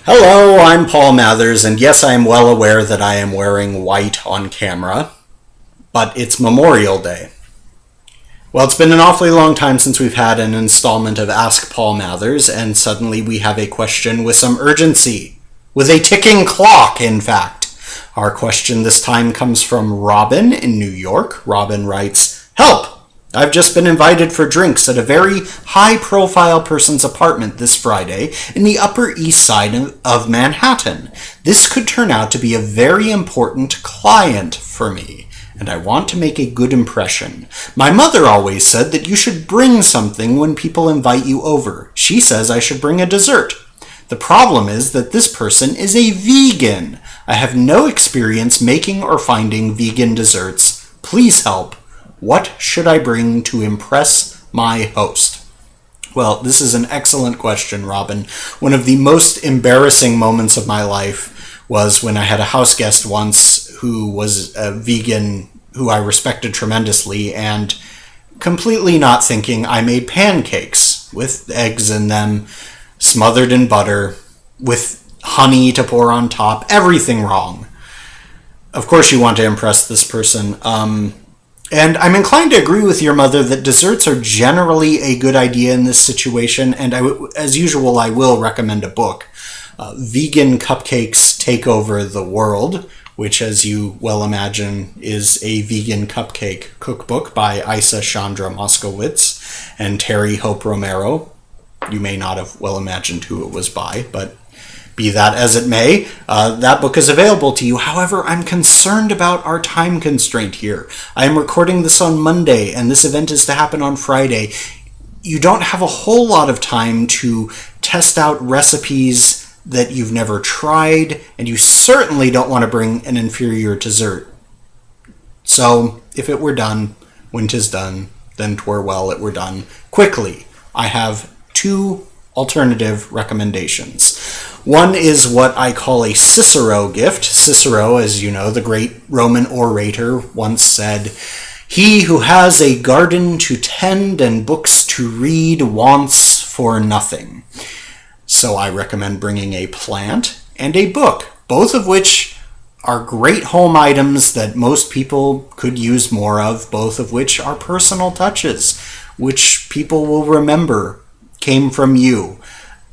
Hello, I'm Paul Mathers, and yes, I am well aware that I am wearing white on camera, but it's Memorial Day. Well, it's been an awfully long time since we've had an installment of Ask Paul Mathers, and suddenly we have a question with some urgency. With a ticking clock, in fact. Our question this time comes from Robin in New York. Robin writes, "Help! I've just been invited for drinks at a very high-profile person's apartment this Friday in the Upper East Side of Manhattan. This could turn out to be a very important client for me, and I want to make a good impression. My mother always said that you should bring something when people invite you over. She says I should bring a dessert. The problem is that this person is a vegan. I have no experience making or finding vegan desserts. Please help. What should I bring to impress my host?" Well, this is an excellent question, Robin. One of the most embarrassing moments of my life was when I had a house guest once who was a vegan who I respected tremendously, and completely not thinking, I made pancakes with eggs in them, smothered in butter, with honey to pour on top, everything wrong. Of course you want to impress this person. And I'm inclined to agree with your mother that desserts are generally a good idea in this situation, and as usual, I will recommend a book. Vegan Cupcakes Take Over the World, which, as you well imagine, is a vegan cupcake cookbook by Isa Chandra Moskowitz and Terry Hope Romero. You may not have well imagined who it was by, but be that as it may, that book is available to you. However, I'm concerned about our time constraint here. I am recording this on Monday, and this event is to happen on Friday. You don't have a whole lot of time to test out recipes that you've never tried, and you certainly don't want to bring an inferior dessert. So, if it were done, when 'tis done, then 'twere well it were done quickly. I have two alternative recommendations. One is what I call a Cicero gift. Cicero, as you know, the great Roman orator, once said, "He who has a garden to tend and books to read wants for nothing." So I recommend bringing a plant and a book, both of which are great home items that most people could use more of, both of which are personal touches, which people will remember came from you.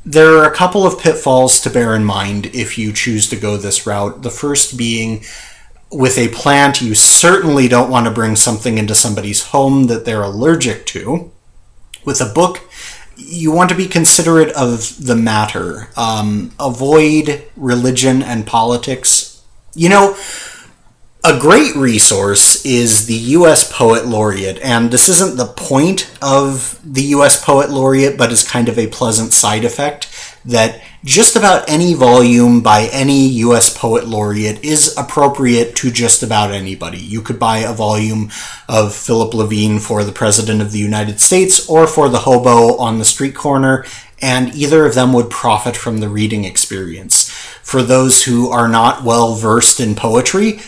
There are a couple of pitfalls to bear in mind if you choose to go this route. The first being, with a plant, you certainly don't want to bring something into somebody's home that they're allergic to. With a book, you want to be considerate of the matter. Avoid religion and politics. You know, a great resource is the U.S. Poet Laureate, and this isn't the point of the U.S. Poet Laureate, but is kind of a pleasant side effect, that just about any volume by any U.S. Poet Laureate is appropriate to just about anybody. You could buy a volume of Philip Levine for the President of the United States or for the hobo on the street corner, and either of them would profit from the reading experience. For those who are not well versed in poetry,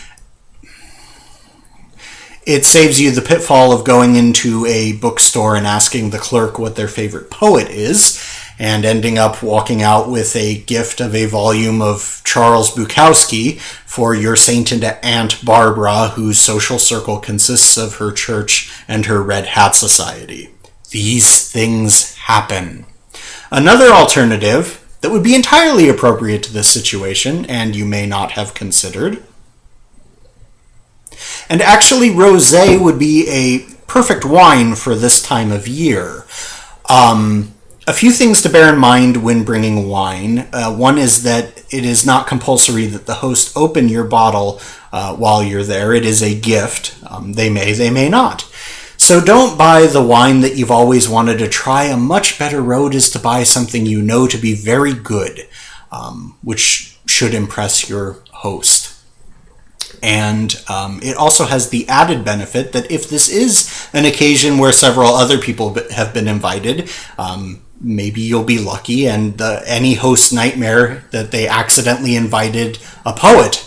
it saves you the pitfall of going into a bookstore and asking the clerk what their favorite poet is, and ending up walking out with a gift of a volume of Charles Bukowski for your sainted Aunt Barbara, whose social circle consists of her church and her Red Hat Society. These things happen. Another alternative that would be entirely appropriate to this situation, and you may not have considered, and actually, rosé would be a perfect wine for this time of year. A few things to bear in mind when bringing wine. One is that it is not compulsory that the host open your bottle while you're there. It is a gift. They may not. So don't buy the wine that you've always wanted to try. A much better road is to buy something you know to be very good, which should impress your host. And it also has the added benefit that if this is an occasion where several other people have been invited, maybe you'll be lucky, and any host's nightmare that they accidentally invited a poet,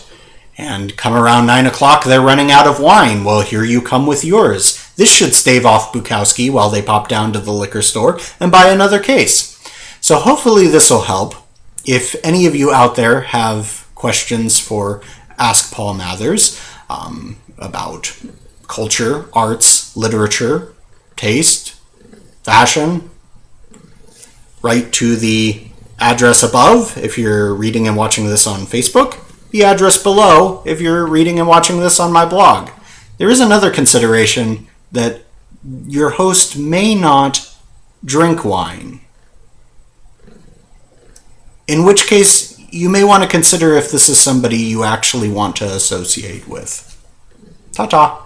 and come around 9 o'clock they're running out of wine. Well, here you come with yours. This should stave off Bukowski while they pop down to the liquor store and buy another case. So hopefully this will help. If any of you out there have questions for Ask Paul Mathers about culture, arts, literature, taste, fashion, write to the address above if you're reading and watching this on Facebook, the address below if you're reading and watching this on my blog. There is another consideration that your host may not drink wine. In which case, you may want to consider if this is somebody you actually want to associate with. Ta-ta.